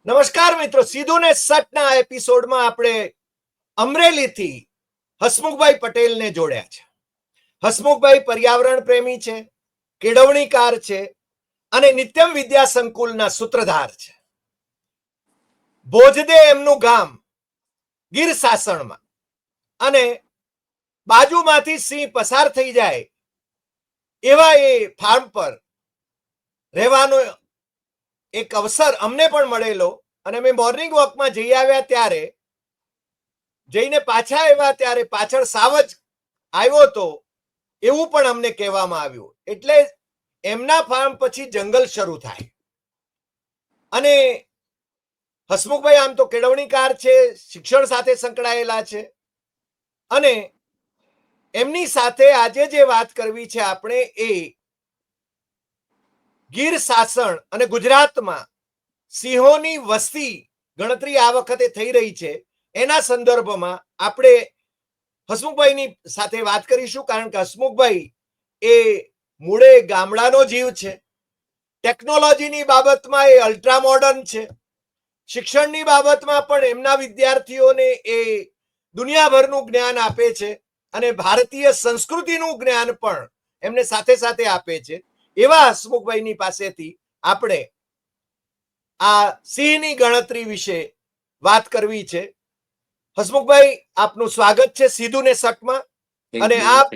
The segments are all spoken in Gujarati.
નમસ્કાર મિત્રો, સીધું ને સટના એપિસોડમાં આપણે અમરેલીથી હસમુખભાઈ પટેલને જોડ્યા છે. હસમુખભાઈ પર્યાવરણ પ્રેમી છે, કેળવણીકાર છે અને નિત્યમ વિદ્યા સંકુલના સૂત્રધાર છે. ભોજદે એમનું ગામ ગીર સાસણમાં, અને બાજુમાંથી સિંહ પસાર થઈ જાય એવા એ ફાર્મ પર રહેવાનો એક અવસર અમને પણ મળેલો. અને અમે મોર્નિંગ વોકમાં જઈ આવ્યા ત્યારે, જઈને પાછા આવ્યા ત્યારે પાછળ સાવજ આવ્યો હતો એવું પણ અમને કહેવામાં આવ્યું. એટલે એમના ફાર્મ પછી જંગલ શરૂ થાય. અને હસમુખભાઈ આમ તો કેળવણીકાર છે, શિક્ષણ સાથે સંકળાયેલા છે, અને એમની સાથે આજે જે વાત કરવી છે આપણે એ ગીર સાસણ અને ગુજરાતમાં સિંહોની વસ્તી ગણતરી આ વખતે થઈ રહી છે એના સંદર્ભમાં આપણે હસમુખભાઈની સાથે વાત કરીશું. કારણ કે હસમુખભાઈ એ મૂળે ગામડાનો જીવ છે, ટેકનોલોજીની બાબતમાં એ અલ્ટ્રા મોડર્ન છે, શિક્ષણની બાબતમાં પણ એમના વિદ્યાર્થીઓને એ દુનિયાભરનું જ્ઞાન આપે છે, અને ભારતીય સંસ્કૃતિનું જ્ઞાન પણ એમને સાથે સાથે આપે છે. એવા હસમુખભાઈની પાસેથી આપણે આ સિંહની ગણતરી વિશે વાત કરવી છે. હસમુખભાઈ, આપનું સ્વાગત છે સીધું ને સટમાં. અને આપ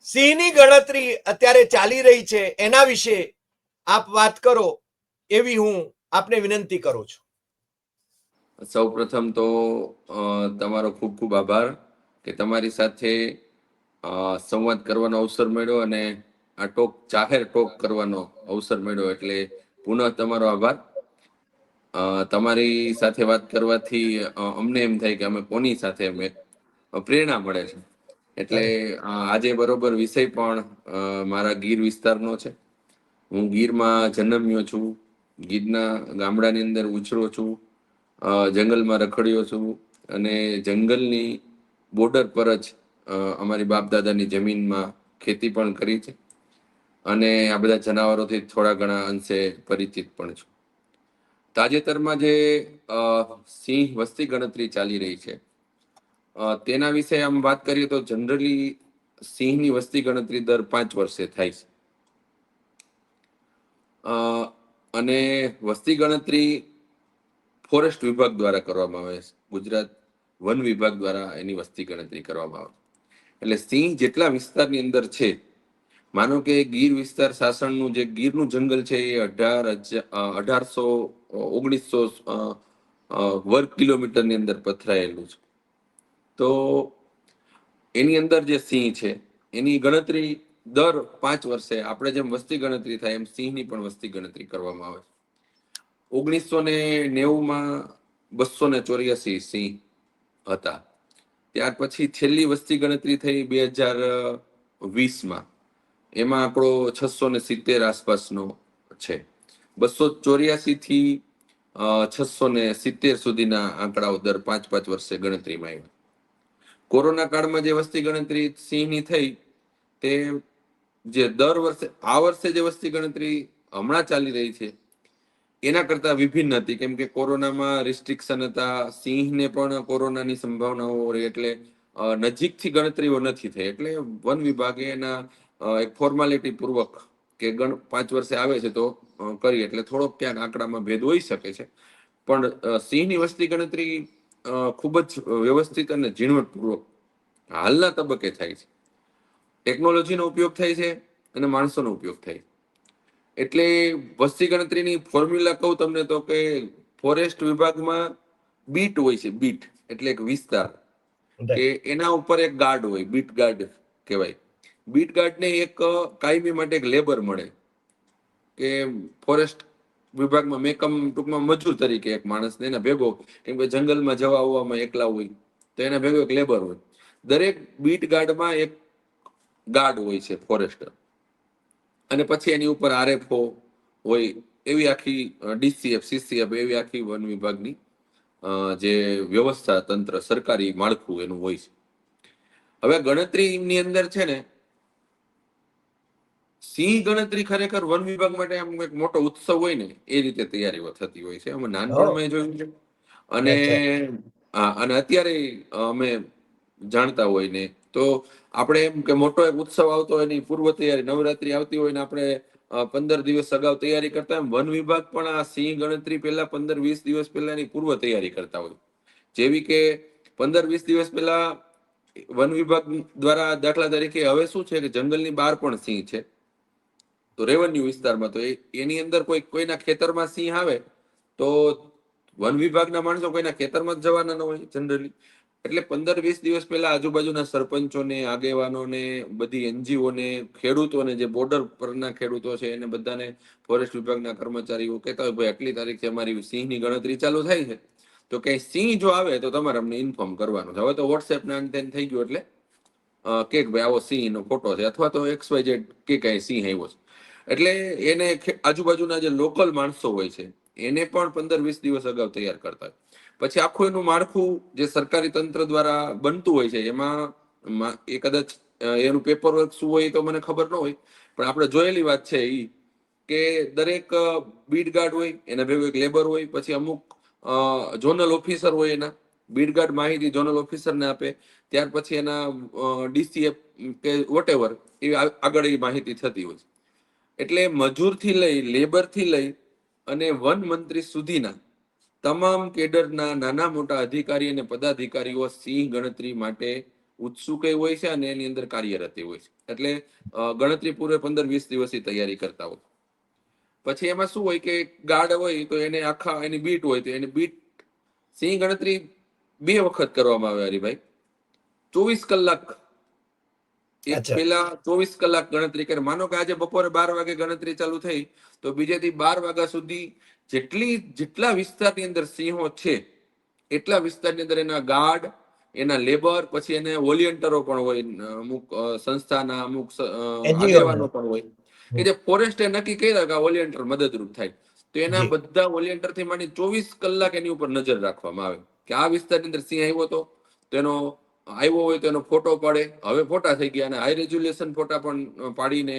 સિંહની ગણતરી અત્યારે ચાલી રહી છે એના વિશે આપ વાત કરો એવી હું આપને વિનંતી કરું છું. સૌ પ્રથમ તો તમારો ખૂબ ખૂબ આભાર કે તમારી સાથે સંવાદ કરવાનો અવસર મળ્યો અને આ જાહેર ટોક કરવાનો અવસર મળ્યો, એટલે પુનઃ તમારો આભાર. તમારી સાથે વાત કરવાથી અમને એમ થાય કે અમે કોની સાથે અમે પ્રેરણા મળે છે. એટલે આજે બરોબર વિષય પણ મારા ગીર વિસ્તારનો છે. હું ગીરમાં જન્મ્યો છું, ગીરના ગામડાની અંદર ઉછરો છું, જંગલમાં રખડ્યો છું, અને જંગલની બોર્ડર પર જ અમારી બાપ દાદાની જમીનમાં ખેતી પણ કરી છે, અને આ બધા જનાવરોથી થોડા ઘણા અંશે પરિચિત પણ છું. તાજેતરમાં જે સિંહ વસ્તી ગણતરી ચાલી રહી છે તેના વિશે આમ વાત કરીએ તો જનરલી સિંહની વસ્તી ગણતરી દર 5 વર્ષે થાય છે. અને વસ્તી ગણતરી ફોરેસ્ટ વિભાગ દ્વારા કરવામાં આવે છે. ગુજરાત વન વિભાગ દ્વારા એની વસ્તી ગણતરી કરવામાં આવે. એટલે સિંહ જેટલા વિસ્તારની અંદર છે, માનો કે ગીર વિસ્તાર સાસણનું જે ગીરનું જંગલ છે એ 1900 વર્ગ કિલોમીટરની અંદર પથરાયેલું છે. તો એની અંદર જે સિંહ છે એની ગણતરી દર 5 વર્ષે આપણે જેમ વસ્તી ગણતરી થાય એમ સિંહની પણ વસ્તી ગણતરી કરવામાં આવે. 1990માં 284 સિંહ હતા. ત્યાર પછી છેલ્લી વસ્તી ગણતરી થઈ 2020માં, એમાં આંકડો 670 આસપાસનો છે. 284 થી 670 સુધીના આંકડાઓ દર 5-5 વર્ષે ગણતરીમાં આવ્યા. કોરોના કાળમાં જે વસ્તી ગણતરી સિંહની થઈ તે જે દર વર્ષે આ વર્ષે જે વસ્તી ગણતરી હમણાં ચાલી રહી છે એના કરતા વિભિન્ન હતી, કેમ કે કોરોનામાં રિસ્ટ્રિક્શન હતા, સિંહને પણ કોરોનાની સંભાવનાઓ રહી, એટલે નજીકથી ગણતરીઓ નથી થઈ. એટલે વન વિભાગે એના એક ફોર્માલિટી પૂર્વક કે 5 વર્ષે આવે છે તો કરી, એટલે થોડોક ક્યાંક આંકડામાં ભેદ હોઈ શકે છે. પણ સિંહની વસ્તી ગણતરી ખૂબ જ વ્યવસ્થિત અને ઝીણવટપૂર્વક હાલના તબક્કે થાય છે. ટેકનોલોજીનો ઉપયોગ થાય છે અને માણસોનો ઉપયોગ થાય છે. એટલે વસ્તી ગણતરીની ફોર્મ્યુલા કહું તમને તો કે ફોરેસ્ટ વિભાગમાં બીટ હોય છે, બીટ એટલે એક વિસ્તાર, કે એના ઉપર એક ગાર્ડ હોય, બીટ ગાર્ડ કહેવાય. બીટ ગાર્ડને એક કાયમી માટે એક લેબર મળે, કે ફોરેસ્ટ વિભાગમાં મેકમ ટૂંકમાં મજૂર તરીકે એક માણસને એના ભેગો, કેમ કે જંગલમાં જવા આવવામાં એકલા હોય તો એના ભેગો એક લેબર હોય. દરેક બીટ ગાર્ડમાં એક ગાર્ડ હોય છે ફોરેસ્ટર, અને પછી એની ઉપર આરએફઓ હોય. એવી આખી ડીસીએફ, સીસીએફ એવી આખી વન વિભાગની જે વ્યવસ્થા તંત્ર સરકારી માળખું એનું હોય છે. હવે ગણતરીની અંદર છે ને સિંહ ગણતરી ખરેખર વન વિભાગ માટે આમ એક મોટો ઉત્સવ હોય ને એ રીતે તૈયારીઓ થતી હોય છે. અમે નાનપણમાં જોયું છે. અને અચ્છા. હા, અને અત્યારે અમે જાણતા હોય ને તો આપણે એમ કે મોટો એક ઉત્સવ આવતો હોય એની પૂર્વ તૈયારી, નવરાત્રી આવતી હોય ને આપણે 15 દિવસ અગાઉ તૈયારી કરતા હોય. વન વિભાગ પણ આ સિંહ ગણતરી પહેલા 15-20 દિવસ પહેલાની પૂર્વ તૈયારી કરતા હોય. જેવી કે 15-20 દિવસ પહેલા વન વિભાગ દ્વારા દાખલા તરીકે હવે શું છે કે જંગલની બહાર પણ સિંહ છે. તો રેવન્યુ વિસ્તારમાં તો એની અંદર કોઈના ખેતરમાં સિંહ આવે તો વન વિભાગના માણસો કોઈના ખેતરમાં જ જવાના ન હોય જનરલી. એટલે 15-20 દિવસ પહેલા આજુબાજુના સરપંચોને, આગેવાનોને, બધી એનજીઓને, ખેડૂતોને, જે બોર્ડર પરના ખેડૂતો છે એને બધાને ફોરેસ્ટ વિભાગના કર્મચારીઓ કહેતા હોય ભાઈ આટલી તારીખે અમારી સિંહની ગણતરી ચાલુ થાય છે, તો કઈ સિંહ જો આવે તો તમારે અમને ઇન્ફોર્મ કરવાનું છે. હવે તો વોટ્સએપ ના થઈ ગયું એટલે કે ભાઈ આવો સિંહ નો ફોટો છે, અથવા તો XYZ કે કઈ સિંહ આવ્યો છે. એટલે એને આજુબાજુના જે લોકલ માણસો હોય છે એને પણ 15-20 દિવસ અગાઉ તૈયાર કરતા હોય. પછી આખું એનું માળખું જે સરકારી તંત્ર દ્વારા બનતું હોય છે એમાં એ કદાચ એનું પેપર વર્ક શું હોય તો મને ખબર ન હોય, પણ આપણે જોયેલી વાત છે એ કે દરેક બીટ ગાર્ડ હોય એના ભેગું એક લેબર હોય, પછી અમુક ઝોનલ ઓફિસર હોય, એના બીટ ગાર્ડ માહિતી ઝોનલ ઓફિસરને આપે, ત્યાર પછી એના DCF કે વોટેવર એ આગળ એ માહિતી થતી હોય છે. એટલે મજૂરથી લઈ, લેબરથી લઈ અને વન મંત્રી સુધીના તમામ કેડરના નાના મોટા અધિકારી અને પદાધિકારીઓ સિંહ ગણતરી માટે ઉત્સુક હોય છે અને એની અંદર કાર્યરત હોય છે. એટલે ગણતરી પૂર્વે 15-20 દિવસની તૈયારી કરતા હોય. પછી એમાં શું હોય કે ગાર્ડ હોય તો એને આખા એની બીટ હોય તો એની બીટ સિંહ ગણતરી 2 વખત કરવામાં આવે હરીભાઈ. 24 કલાક એક અચ્છા. પેલા 24 કલાક ગણતરી કરે. માનો કે આજે બપોરે 12 વાગે ગણતરી ચાલુ થઈ તો બીજેથી 12 વાગ્યા સુધી જેટલા વિસ્તારની અંદર સિંહો છે એટલા વિસ્તારની અંદર એના ગાર્ડ, એના લેબર, પછી એને વોલિયન્ટરો પણ હોય, અમુક સંસ્થાના અમુક એનજીઓ આગેવાનો પણ હોય કે જે ફોરેસ્ટે નક્કી કર્યા કે આ વોલિયન્ટર મદદરૂપ થાય. તો એના જી. બધા વોલિયન્ટર થી માંડી 24 કલાક એની ઉપર નજર રાખવામાં આવે કે આ વિસ્તારની અંદર સિંહ આવ્યો હતો, તેનો આવ્યો હોય તો એનો ફોટો પાડે. હવે ફોટા થઈ ગયા અને હાઈ રેઝોલ્યુશન ફોટા પણ પાડીને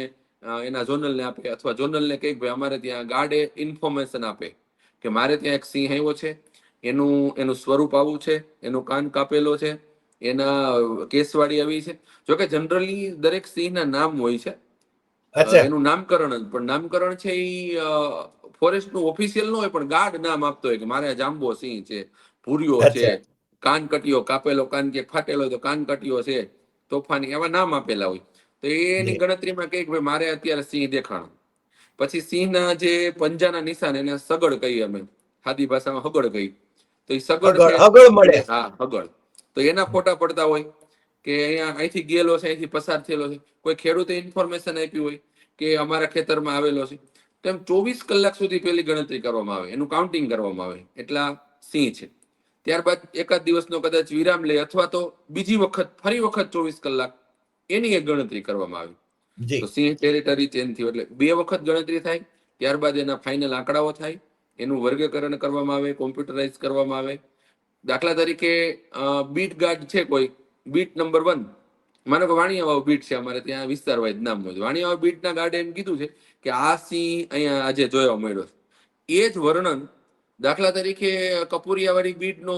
એના ઝોનલને આપે, અથવા ઝોનલને કહે ભાઈ અમારે ત્યાં ગાર્ડે ઇન્ફોર્મેશન આપે કે મારે ત્યાં એક સિંહ આવ્યો છે, એનું સ્વરૂપ આવું છે, એનો કાન કાપેલો છે, એના કેસવાળી આવી છે. જોકે જનરલી દરેક સિંહના નામ હોય છે, અચ્છા. એનું નામકરણ જ, પણ નામકરણ છે એ ફોરેસ્ટ નું ઓફિશિયલ ન હોય, પણ ગાર્ડ નામ આપતો હોય કે મારે જાંબો સિંહ છે, ભૂર્યો છે, અચ્છા. કાન કટિયો, કાપેલો કાન કે ફાટેલો હોય તો કાન કટિયો છે, તોફાની, એવા નામ આપેલા હોય. તો એની જી. ગણતરીમાં કઈક ભાઈ મારે અત્યારે સિંહ દેખાણો. પછી સિંહના જે પંજાના નિશાન એને સગડ કહીએ અમે, ખાદી ભાષામાં હગડ કહી. તો એ સગડ છે હગળ હગળ મળે. હા હગડ. તો એના ફોટા પડતા હોય કે અહીંયા અહીંથી ગયેલો છે, અહીંથી પસાર થયેલો છે. કોઈ ખેડૂતે ઇન્ફોર્મેશન આપી હોય કે અમારા ખેતરમાં આવેલો છે. તો એમ 24 કલાક સુધી પેલી ગણતરી કરવામાં આવે, એનું કાઉન્ટિંગ કરવામાં આવે એટલા સિંહ છે. ત્યારબાદ એકાદ દિવસનો કદાચ વિરામ લે, અથવા તો બીજી વખત ફરી વખત 24 કલાક એની એક ગણતરી કરવામાં આવે. તો જી. સિંહ ટેરિટરી ચેન્જ થયું એટલે 2 વખત ગણતરી થાય. ત્યારબાદ એના ફાઇનલ આંકડાઓ થાય, એનું વર્ગીકરણ કરવામાં આવે, કોમ્પ્યુટરાઇઝ કરવામાં આવે. દાખલા તરીકે બીટ ગાર્ડ છે કોઈ, બીટ નંબર 1, માનો કે વાણિયા બીટ છે, અમારે ત્યાં વિસ્તાર વાઇઝ નામ હોય. વાણિયા બીટના ગાર્ડે એમ કીધું છે કે આ સિંહ અહીંયા આજે જોવા મળ્યો છે. એ જ વર્ણન દાખલા તરીકે કપૂરિયાવાળી બીટનો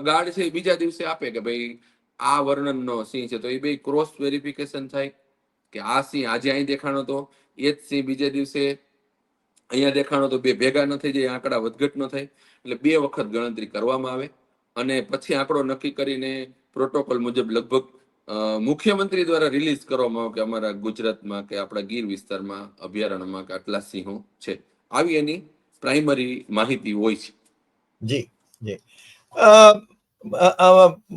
ગાર્ડ છે બીજા દિવસે આપે કે ભાઈ આ વર્ણનનો સિંહ છે. તો એ બે ક્રોસ વેરિફિકેશન થાય કે આ સિંહ આજે અહીં દેખાણો તો એ જ સિંહ બીજે દિવસે અહીંયા દેખાણો તો, બે ભેગા ન થઈ જાય, આંકડા વધઘટ ન થાય. એટલે 2 વખત ગણતરી કરવામાં આવે અને પછી આંકડો નક્કી કરીને પ્રોટોકોલ મુજબ લગભગ મુખ્યમંત્રી દ્વારા રિલીઝ કરવામાં આવે કે અમારા ગુજરાતમાં કે આપણા ગીર વિસ્તારમાં અભયારણ્યમાં કે આટલા સિંહો છે. આવી એની પ્રાઇમરી માહિતી હોય છે. જી. જી.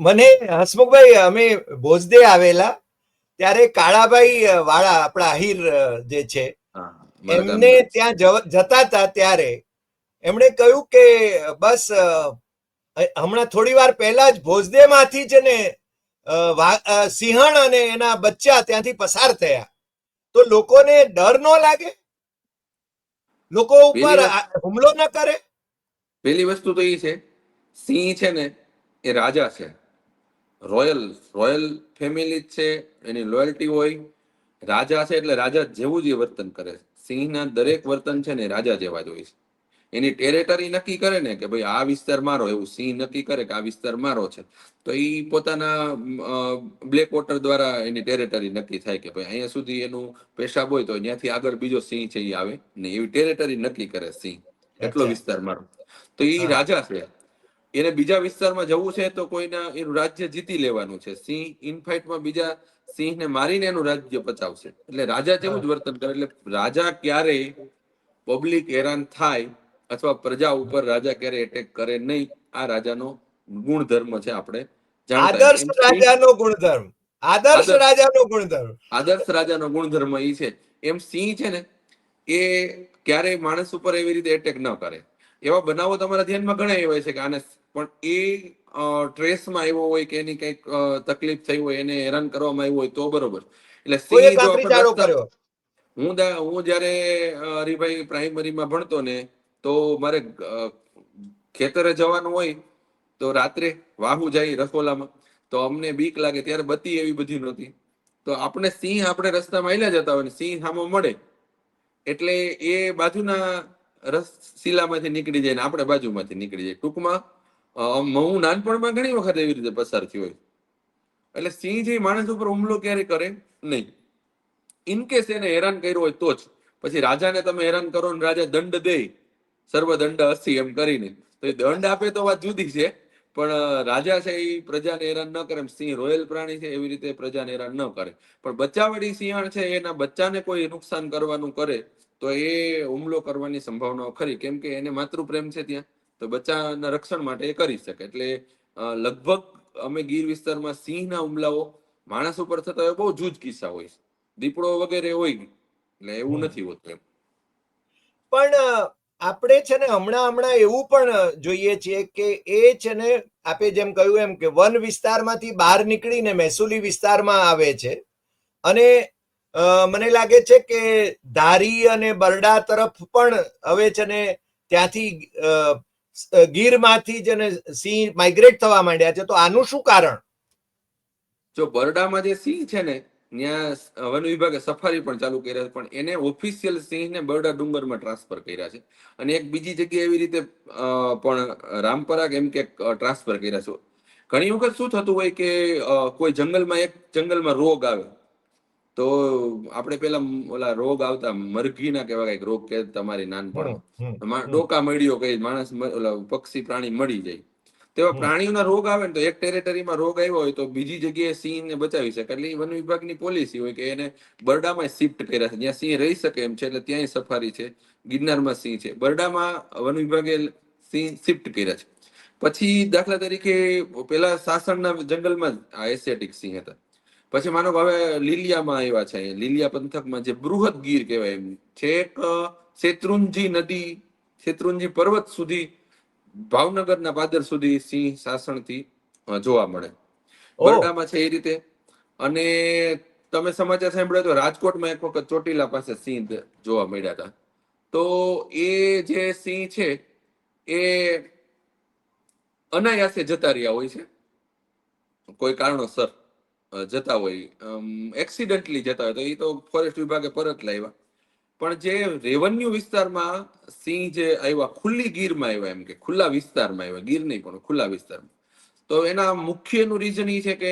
મને હસમુખભાઈ, અમે ભોજદે આવેલા ત્યારે કાળાભાઈ વાળા આપણા આહિર જે છે હા, મારા એમને ગામના ત્યાં જતા હતા ત્યારે એમણે કહ્યું કે બસ હમણાં થોડી વાર પહેલા જ ભોજદેમાંથી જ ને સિંહણ અને એના બચ્ચા ત્યાંથી પસાર થયા. તો લોકોને ડર ન લાગે? લોકો ઉપર હુમલો ન કરે? પેલી વસ્તુ તો એ છે, સિંહ છે ને એ રાજા છે, રોયલ રોયલ ફેમિલી છે, એની લોયલ્ટી હોય. રાજા છે એટલે રાજા જેવું જ એ વર્તન કરે. સિંહના દરેક વર્તન છે ને એ રાજા જેવા જ હોય છે. એની ટેરેટરી નક્કી કરે ને કે ભાઈ આ વિસ્તાર મારો, એવું સિંહ નક્કી કરે કે આ વિસ્તાર મારો છે, તો એ પોતાના બ્લેક વોટર દ્વારા એની ટેરેટરી નક્કી થાય કે ભાઈ અહીંયા સુધી એનું પેશાબ હોય તો ત્યાંથી આગળ બીજો સિંહ છે એ આવે ને, એવી ટેરેટરી નક્કી કરે સિંહ, એટલો અચ્છા. વિસ્તાર મારો. તો એ હા. રાજા છે. એને બીજા વિસ્તારમાં જવું છે તો કોઈના એનું રાજ્ય જીતી લેવાનું છે. સિંહ ઇનફાઇટમાં બીજા સિંહને મારીને એનું રાજ્ય પચાવશે. એટલે રાજા જેવું હા. જ વર્તન કરે. એટલે રાજા ક્યારેય પબ્લિક હેરાન થાય અથવા પ્રજા ઉપર રાજા ક્યારે એટેક કરે નહીં, આ રાજાનો ગુણધર્મ છે. આપણે જાણતા આદર્શ એમ સિંહ રાજાનો ગુણધર્મ. આદર્શ આદર્શ રાજાનો ગુણધર્મ. આદર્શ રાજાનો ગુણધર્મ એ છે. એમ સિંહ છે ને એ ક્યારેય માણસ ઉપર એવી રીતે એટેક ન કરે. એવા બનાવો તમારા ધ્યાનમાં ઘણા એવા છે કે આને પણ એ ટ્રેસમાં આવ્યો હોય કે એની કંઈક તકલીફ થઈ હોય, એને હેરાન કરવામાં આવ્યું હોય તો બરોબર. એટલે કોઈએ સિંહ જો કાંકરી આપણે ચારો રસ્તા, કર્યો. હું જયારે હરિભાઈ પ્રાઇમરીમાં ભણતો ને, તો મારે ખેતરે જવાનું હોય તો રાત્રે વાહુ જાય રસોલામાં, તો અમને બીક લાગે. ત્યારે બત્તી એવી બધી નહોતી, તો આપણે સિંહ આપણે રસ્તામાં આયલા જતા હોય ને સિંહ સામે મળે એટલે એ બાજુના શિલામાંથી નીકળી જાય ને આપણે બાજુમાંથી નીકળી જાય. ટૂંકમાં હું નાનપણમાં ઘણી વખત એવી રીતે પસાર થયો હોય. એટલે સિંહ જે માણસ ઉપર હુમલો ક્યારે કરે નહીં. ઇનકેસ એને હેરાન કર્યો હોય તો જ. પછી રાજાને તમે હેરાન કરો ને રાજા દંડ દે, સર્વ દંડ હસી એમ કરીને, તો એ દંડ આપે તો વાત જુદી છે, પણ રાજા છે એ પ્રજાને હેરાન ન કરે. સિંહ રોયલ પ્રાણી છે, એવી રીતે પ્રજાને હેરાન ન કરે. પણ બચ્ચાવાળી સિંહણ છે, એના બચ્ચાને કોઈ નુકસાન કરવાનું કરે તો એ હુમલો કરવાની સંભાવનાઓ ખરી, કેમ કે એને માતૃપ્રેમ છે ત્યાં, તો બચ્ચાના રક્ષણ માટે એ કરી શકે. એટલે લગભગ અમે ગીર વિસ્તારમાં સિંહના હુમલાઓ માણસ ઉપર થતા હોય બહુ જૂજ કિસ્સા હોય. દીપડો વગેરે હોય એટલે એવું હમ. નથી હોતું એમ. પણ આપણે છે ને હમણાં હમણાં એવું પણ જોઈએ છીએ કે એ છે ને આપે જેમ કહ્યું એમ કે વન વિસ્તારમાંથી બહાર નીકળીને મહેસૂલી વિસ્તારમાં આવે છે. અને મને લાગે છે કે ધારી અને બરડા તરફ પણ હવે છે ને ત્યાંથી ગીરમાંથી છે ને સિંહ માઇગ્રેટ થવા માંડ્યા છે. તો આનું શું કારણ? જો બરડામાં જે સિંહ છે ને, ત્યાં વન વિભાગે સફારી પણ ચાલુ કર્યા છે, પણ એને ઓફિશિયલ સિંહને બરડા ડુંગરમાં ટ્રાન્સફર કર્યા છે. અને એક બીજી જગ્યાએ એવી રીતે પણ રામપરા એમ કે ટ્રાન્સફર કર્યા છે. ઘણી વખત શું થતું હોય કે કોઈ જંગલમાં એક જંગલમાં રોગ આવે, તો આપણે પેલા ઓલા રોગ આવતા મરઘીના કેવા કઈક રોગ કે તમારી હમ. હમ. નાનપણમાં હમ. ડોકા મળ્યો કઈ માણસ ઓલા પક્ષી પ્રાણી મળી જાય, તેવા હમ. પ્રાણીઓના રોગ આવે ને, તો એક ટેરેટરીમાં રોગ આવ્યો હોય તો બીજી જગ્યાએ સિંહને બચાવી શકે. એટલે વન વિભાગની પોલિસી હોય કે એને બરડામાં શિફ્ટ કર્યા છે, જ્યાં સિંહ રહી શકે એમ છે. એટલે ત્યાંય સફારી છે. ગિરનારમાં સિંહ છે, બરડામાં વન વિભાગે સિંહ શિફ્ટ કર્યા છે. પછી દાખલા તરીકે પેલા સાસણના જંગલમાં આ એશિયાટિક સિંહ હતા. પછી માનો કે હવે લીલિયામાં આવ્યા છે. લીલિયા પંથકમાં જે બૃહદ ગીર કહેવાય એમ છે, એક શેત્રુંજી નદી, શેત્રુંજી પર્વત સુધી, ભાવનગરના પાદર સુધી સિંહ સાસણથી જોવા મળે. ઓહ. બરડામાં છે એ રીતે. અને તમે સમાચાર સાંભળ્યા તો રાજકોટમાં એક વખત ચોટીલા પાસે સિંહ જોવા મળ્યા હતા. તો એ જે સિંહ છે એ અનાયાસે જતા રહ્યા હોય છે, કોઈ કારણોસર જતા હોય, એક્સિડન્ટલી જતા હોય, તો એ તો ફોરેસ્ટ વિભાગે પરત લાવ્યા. પણ જે રેવન્યુ વિસ્તારમાં સિંહ જે આવ્યા, ખુલ્લી ગીરમાં આવ્યા, એમ કે ખુલ્લા વિસ્તારમાં આવ્યા, ગીર નહીં પણ ખુલ્લા વિસ્તારમાં, તો એના મુખ્યનું રીઝન એ છે કે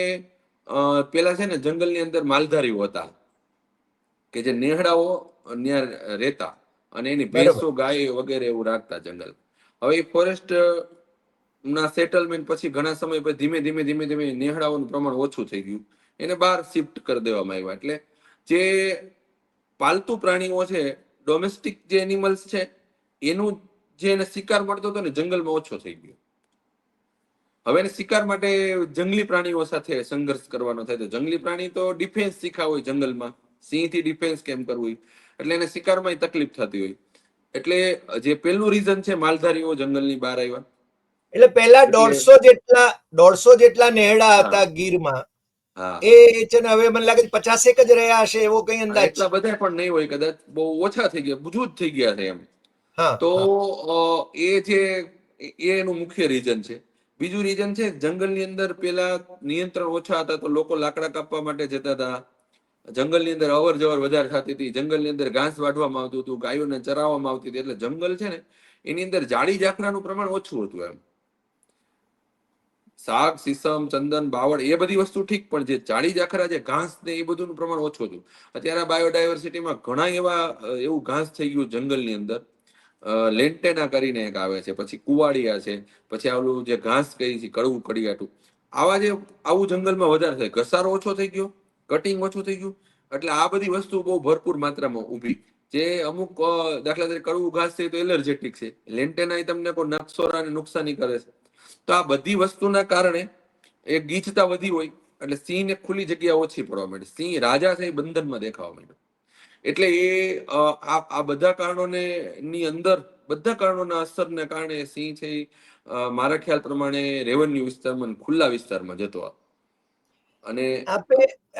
પેલા છે ને જંગલની અંદર માલધારીઓ હતા કે જે નેહડાઓ ત્યાં રહેતા અને એની બરોબર. ભેંસો ગાય વગેરે એવું રાખતા જંગલ. હવે એ ફોરેસ્ટ ના સેટલમેન્ટ પછી ઘણા સમય પછી ધીમે ધીમે ધીમે ધીમે નેહડાઓનું પ્રમાણ ઓછું થઈ ગયું, એને બહાર શિફ્ટ કરી દેવામાં આવ્યા. એટલે જે પાલતુ પ્રાણીઓ છે, ડોમેસ્ટિક જે એનિમલ્સ છે, એનું જે એને શિકાર મળતો હતો ને જંગલમાં ઓછો થઈ ગયો. હવે એને શિકાર માટે જંગલી પ્રાણીઓ સાથે સંઘર્ષ કરવાનો થાય. તો જંગલી પ્રાણી તો ડિફેન્સ શીખા હોય જંગલમાં, સિંહથી ડિફેન્સ કેમ કરવું, એટલે એને શિકારમાં તકલીફ થતી હોય. એટલે જે પેલું રીઝન છે માલધારીઓ જંગલની બહાર આવ્યા. એટલે પહેલા એટલે 150 જેટલા નેહડા હા હતા ગીરમાં. હા એ છે ને હવે મને લાગે છે 50 જ રહ્યા હશે એવો કઈ અંદાજ છે. એટલા બધા પણ નહીં હોય, કદાચ બહુ ઓછા થઈ ગયા, જૂજ થઈ ગયા છે એમ. હા. તો હા. એ જે એનું મુખ્ય રીઝન છે. બીજું રીઝન છે જંગલની અંદર પેલા નિયંત્રણ ઓછા હતા, તો લોકો લાકડા કાપવા માટે જતા હતા, જંગલની અંદર અવર જવર વધારે થતી હતી, જંગલની અંદર ઘાસ વાઢવામાં આવતું હતું, ગાયોને ચરાવવામાં આવતી હતી, એટલે જંગલ છે ને એની અંદર જાડી ઝાકરાનું પ્રમાણ ઓછું હતું. એમ શાક, સીસમ, ચંદન, બાવળ એ બધી વસ્તુ ઠીક, પણ જે જાડી ઝાખરા, જે ઘાસ ને એ બધું પ્રમાણ ઓછું હતું. અત્યારે બાયોડાયવર્સિટીમાં ઘણા એવું ઘાસ થઈ ગયું જંગલની અંદર. લેન્ટેના કરીને એક આવે છે, પછી કુવાડિયા છે, પછી આવું જે ઘાસ કહી છે કડવું કડિયાટું, આવું જંગલમાં વધારે થાય. ઘસારો ઓછો થઈ ગયો, કટિંગ ઓછું થઈ ગયું, એટલે આ બધી વસ્તુ બહુ ભરપૂર માત્રામાં ઊભી. જે અમુક દાખલા તરીકે કડવું ઘાસ છે તો એલર્જેટિક છે, લેન્ટેના તમને કોઈ નક્ષોરાને નુકસાની કરે છે. તો આ બધી વસ્તુના કારણે એ ગીચતા વધી હોય એટલે સિંહને ખુલ્લી જગ્યા ઓછી પડવા માંડી. સિંહ રાજા છે એ બંધનમાં દેખાવા માંડ્યો. એટલે આ બધા કારણોને ની અંદર, બધા કારણોના અસરને કારણે સિંહ છે મારા ખ્યાલ પ્રમાણે રેવન્યુ વિસ્તારમાં, ખુલ્લા વિસ્તારમાં જતો. અને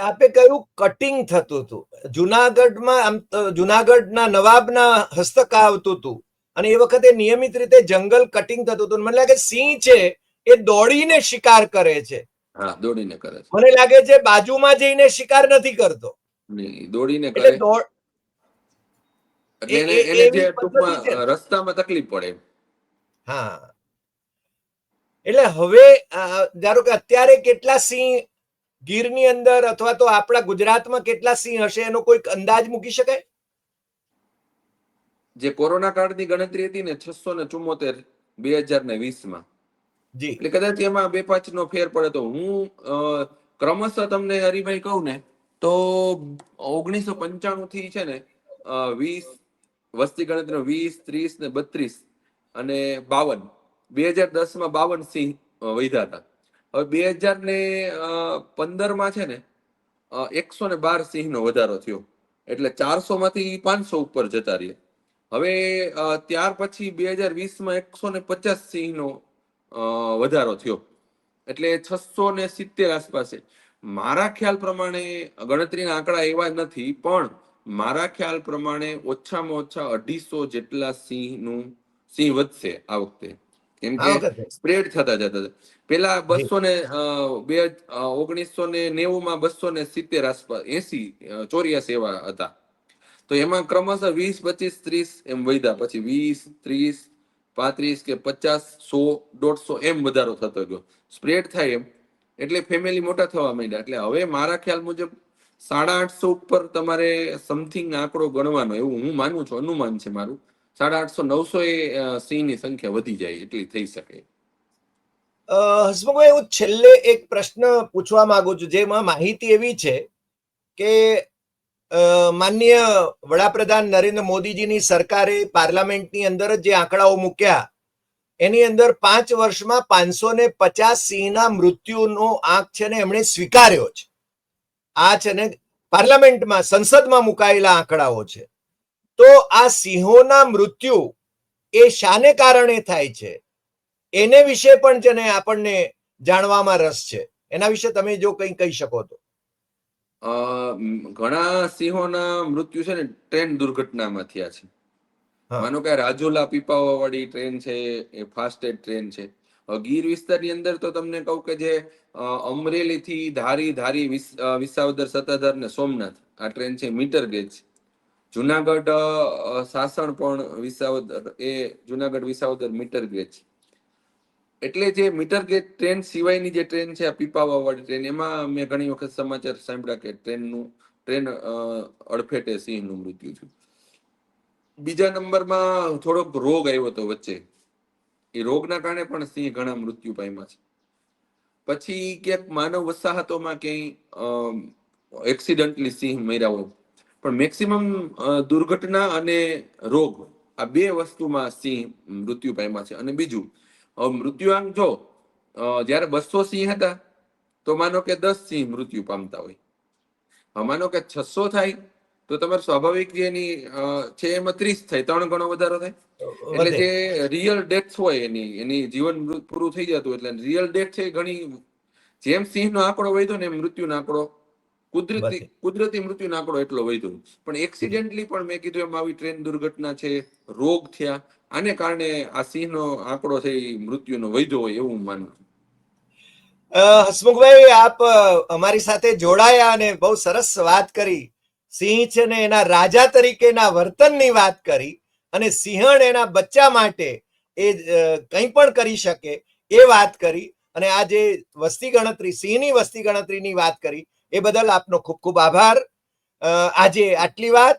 આપે કહ્યું કટિંગ થતું હતું જુનાગઢમાં, આમ જુનાગઢના નવાબના હસ્તક આવતું હતું અને એ વખતે નિયમિત રીતે જંગલ કટિંગ થતું હતું. મને લાગે સિંહ છે એ દોડીને શિકાર કરે છે. હા, દોડીને કરે છે. મને લાગે છે બાજુમાં જઈને શિકાર નથી કરતો, નહીં, દોડીને એટલે કરે. દોડ એટલે એને જે એવી પદ્ધતિ ટૂંકમાં છે ને. રસ્તામાં તકલીફ પડે. હા, એટલે હવે ધારો કે અત્યારે કેટલા સિંહ ગીરની અંદર અથવા તો આપણા ગુજરાતમાં કેટલા સિંહ હશે એનો કોઈ અંદાજ મૂકી શકાય? જે કોરોના કાળની ગણતરી હતી ને 674 2020માં, જી, એટલે કદાચ એમાં 2-5 નો ફેર પડે. તો હું ક્રમશઃ તમને હરિભાઈ કહું ને તો 1995 થી છે ને 20 વસ્તી ગણતરી 20, 30 ને 32 અને 52, 2010માં 52 સિંહ વધ્યા હતા. હવે 2015માં છે ને 112 સિંહનો વધારો થયો, એટલે 400 માંથી 500 ઉપર જતા રહ્યા. હવે ત્યાર પછી 2020માં 150 સિંહનો વધારો થયો, એટલે 670 આસપાસ. મારા ખ્યાલ પ્રમાણે, ગણતરીના આંકડા એવા નથી, પણ મારા ખ્યાલ પ્રમાણે ઓછામાં ઓછા 250 જેટલા સિંહ વધશે આ વખતે, કેમ આ કે વખતે સ્પ્રેડ થતા જતા. પેલા 1990માં 270 આસપાસ, 80, 84 એવા હતા. તો એમાં ક્રમશઃ 20, 25, 30 એમ વધ્યા, પછી 20, 30, 35 કે 50, 100, 150 એમ વધારો થતો ગયો. સ્પ્રેડ થાય એમ, એટલે ફેમિલી મોટા થવા માંડ્યા. એટલે હવે મારા ખ્યાલ મુજબ 850 ઉપર તમારે સમથિંગ આંકડો ગણવાનો, એવું હું માનું છું, અનુમાન છે મારું. 850, 900 એ સિંહની સંખ્યા વધી જાય એટલી થઈ શકે. હસમુખભાઈ, હું છેલ્લે એક પ્રશ્ન પૂછવા માંગુ છું, જેમાં માહિતી એવી છે કે માનનીય વડાપ્રધાન નરેન્દ્ર મોદીજીની સરકારે પાર્લામેન્ટની અંદર જે આંકડાઓ મૂક્યા એની અંદર 5 વર્ષમાં 550 સિંહના મૃત્યુનો આંક છે ને એમણે સ્વીકાર્યો છે. આ છે ને પાર્લામેન્ટમાં, સંસદમાં મુકાયેલા આંકડાઓ છે. તો આ સિંહોના મૃત્યુ એ શાને કારણે થાય છે એને વિશે પણ છે ને આપણને જાણવામાં રસ છે. એના વિશે તમે જો કંઈ કહી શકો તો. ઘણા સિંહોના મૃત્યુ છે ને ટ્રેન દુર્ઘટનામાં થયા છે. માનો કે રાજુલા પીપાવા વાળી ટ્રેન છે એ ફાસ્ટેડ ટ્રેન છે. ગીર વિસ્તારની અંદર તો તમને કહું કે જે અમરેલી થી ધારી વિસાવદર, સત્તાધાર ને સોમનાથ આ ટ્રેન છે મીટર ગેજ. જુનાગઢ સાસણ પણ વિસાવદર, એ જુનાગઢ વિસાવદર મીટર ગેજ. એટલે જે મીટર ગેજ ટ્રેન સિવાયની જે ટ્રેન છે આ પીપાવા વાળી ટ્રેન, એમાં મેં ઘણી વખત સમાચાર સાંભળ્યા કે ટ્રેન અડફેટે સિંહનું મૃત્યુ થયું. બીજા નંબરમાં થોડોક રોગ આવ્યો હતો વચ્ચે, એ રોગના કારણે પણ સિંહ ઘણા મૃત્યુ પામ્યા છે. પછી ક્યાંક માનવ વસાહતોમાં ક્યાંય એક્સિડન્ટલી સિંહ મર્યા હોય, પણ મેક્સિમમ દુર્ઘટના અને રોગ, આ બે વસ્તુમાં સિંહ મૃત્યુ પામ્યા છે. અને બીજું, મૃત્યુઆંક જો જયારે 200 સિંહ હતા તો માનો કે 10 સિંહ મૃત્યુ પામતા હોય. માનો કે 600 થાય તો તમારે સ્વાભાવિક જે એની છે એમાં 30 થાય, 3 ગણો વધારો થાય. એટલે વધે. જે રિયલ ડેથ હોય એની જીવન પૂરું થઈ જતું, એટલે રિયલ ડેથ છે ઘણી, જેમ સિંહનો આંકડો વધ્યો ને એમ મૃત્યુનો આંકડો, કુદરતી મૃત્યુનો આંકડો એટલો વધ્યો. પણ એક્સિડેન્ટલી પણ મેં કીધું એમ આવી ટ્રેન દુર્ઘટના છે, રોગ થયા, આને કારણે આ સિંહનો આંકડો છે એ મૃત્યુનો વધ્યો હોય એવું હું માનું છું. હસમુખભાઈ, આપ અમારી સાથે જોડાયા અને બહુ સરસ વાત કરી. સિંહ છે ને એના રાજા તરીકેના વર્તનની વાત કરી, અને સિંહણ એના બચ્ચા માટે એ કંઈ પણ કરી શકે એ વાત કરી, અને આ જે વસ્તી ગણતરી, સિંહની વસ્તી ગણતરીની વાત કરી, એ બદલ આપનો ખૂબ ખૂબ આભાર. આજે આટલી વાત.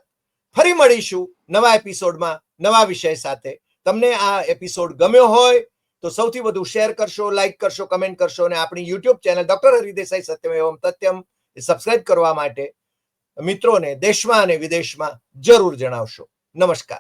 ફરી મળીશું નવા એપિસોડમાં નવા વિષય સાથે. તમને આ એપિસોડ ગમ્યો હોય તો સૌથી વધુ શેર કરશો, લાઈક કરશો, કમેન્ટ કરશો, અને આપણી YouTube channel doctor Hari Desai Satyam Evam Tathyam subscribe કરવા માટે મિત્રોને દેશમાં અને વિદેશમાં જરૂર જણાવશો. નમસ્કાર.